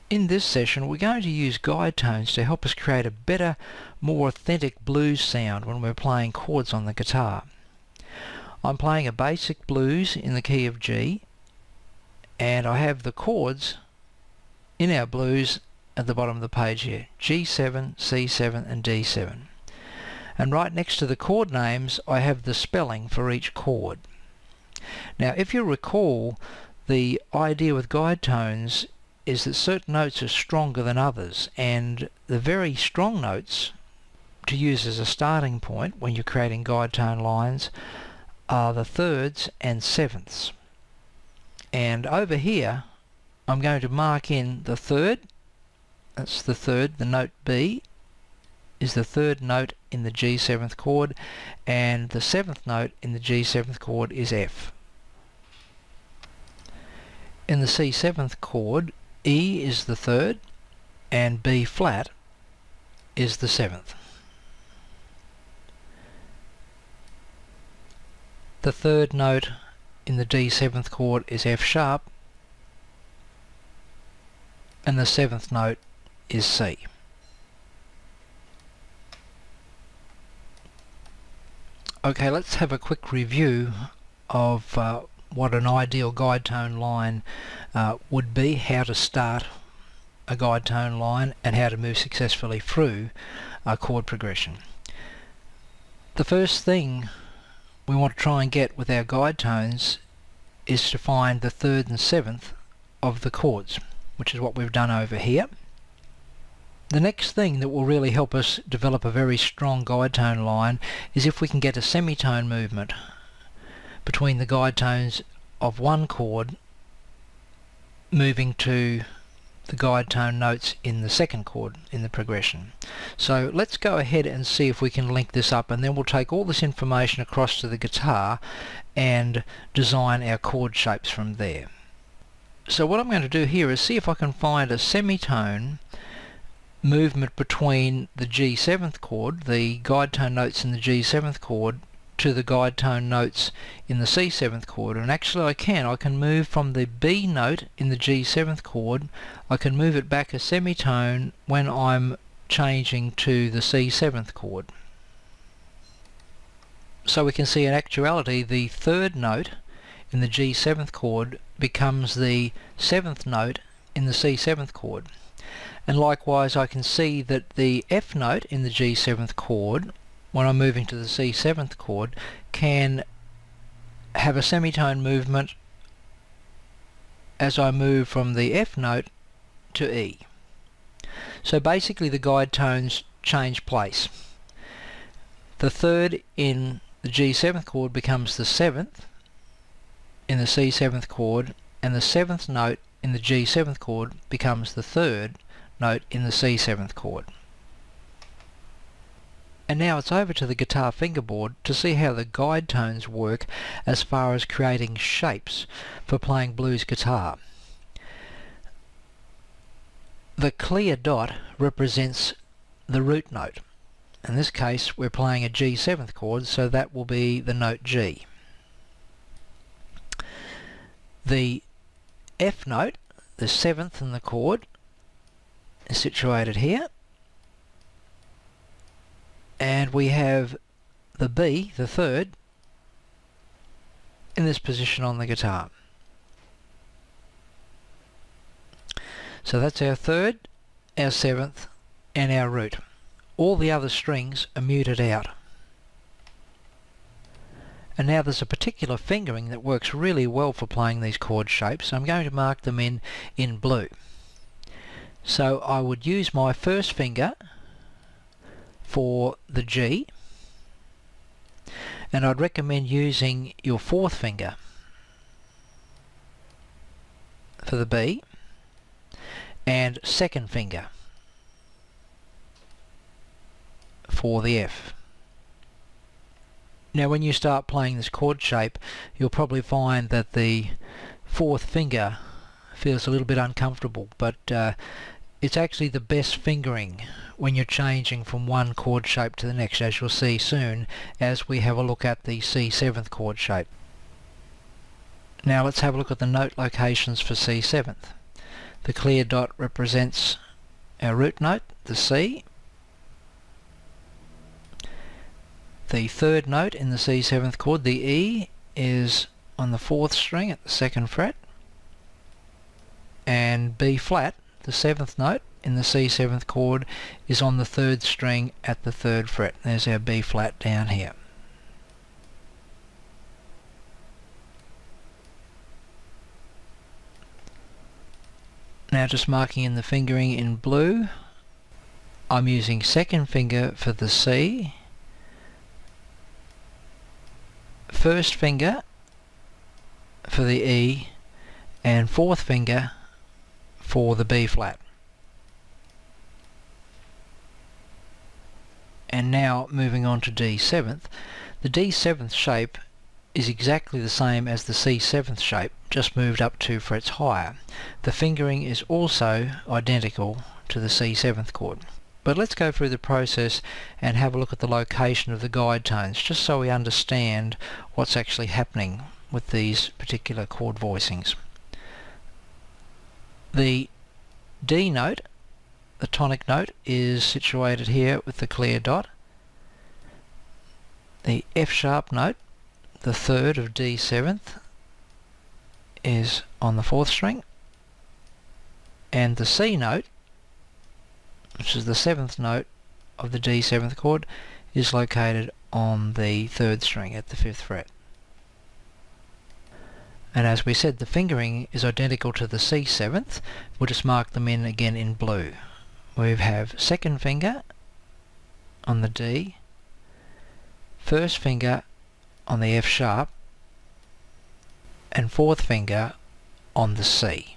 In this session we're going to use guide tones to help us create a better, more authentic blues sound when we're playing chords on the guitar. I'm playing a basic blues in the key of G, and I have the chords in our blues at the bottom of the page here: G7, C7 and D7. And right next to the chord names I have the spelling for each chord. Now if you recall, the idea with guide tones is that certain notes are stronger than others, and the very strong notes to use as a starting point when you're creating guide tone lines are the thirds and sevenths. And over here I'm going to mark in the third. That's the third. The note B is the third note in the G7th chord, and the seventh note in the G7th chord is F. In the C7th chord, E is the third and B flat is the seventh. The third note in the D7th chord is F sharp, and the seventh note is C. Okay, let's have a quick review of what an ideal guide tone line would be, how to start a guide tone line and how to move successfully through a chord progression. The first thing we want to try and get with our guide tones is to find the third and seventh of the chords, which is what we've done over here. The next thing that will really help us develop a very strong guide tone line is if we can get a semitone movement between the guide tones of one chord moving to the guide tone notes in the second chord in the progression. So let's go ahead and see if we can link this up, and then we'll take all this information across to the guitar and design our chord shapes from there. So what I'm going to do here is see if I can find a semitone movement between the G7th chord, the guide tone notes in the G7th chord, to the guide tone notes in the C7th chord. And actually I can move from the B note in the G7th chord, I can move it back a semitone when I'm changing to the C7th chord. So we can see in actuality the third note in the G7th chord becomes the seventh note in the C7th chord. And likewise I can see that the F note in the G7th chord, when I'm moving to the C7th chord, can have a semitone movement as I move from the F note to E. So basically the guide tones change place. The third in the G7th chord becomes the seventh in the C7th chord, and the seventh note in the G7th chord becomes the third note in the C7th chord. And now it's over to the guitar fingerboard to see how the guide tones work as far as creating shapes for playing blues guitar. The clear dot represents the root note. In this case we're playing a G7th chord, so that will be the note G. The F note, the seventh in the chord, is situated here, and we have the B, the third, in this position on the guitar. So that's our third, our seventh and our root. All the other strings are muted out. And now there's a particular fingering that works really well for playing these chord shapes. I'm going to mark them in blue. So I would use my first finger for the G, and I'd recommend using your fourth finger for the B, and second finger for the F. Now when you start playing this chord shape, you'll probably find that the fourth finger feels a little bit uncomfortable, but it's actually the best fingering when you're changing from one chord shape to the next, as you'll see soon as we have a look at the C7th chord shape. Now let's have a look at the note locations for C7th. The clear dot represents our root note, the C. The third note in the C7th chord, the E, is on the 4th string at the 2nd fret, and B flat, the 7th note in the C7th chord, is on the 3rd string at the 3rd fret. There's our B flat down here. Now just marking in the fingering in blue, I'm using 2nd finger for the C, 1st finger for the E, and 4th finger for the B flat. And now moving on to D7th. The D7th shape is exactly the same as the C7th shape, just moved up 2 frets higher. The fingering is also identical to the C7th chord. But let's go through the process and have a look at the location of the guide tones, just so we understand what's actually happening with these particular chord voicings. The D note, the tonic note, is situated here with the clear dot. The F sharp note, the 3rd of D7th, is on the 4th string, and the C note, which is the 7th note of the D7th chord, is located on the 3rd string at the 5th fret. And as we said, the fingering is identical to the C7th. We'll just mark them in again in blue. We have 2nd finger on the D, 1st finger on the F sharp, and 4th finger on the C.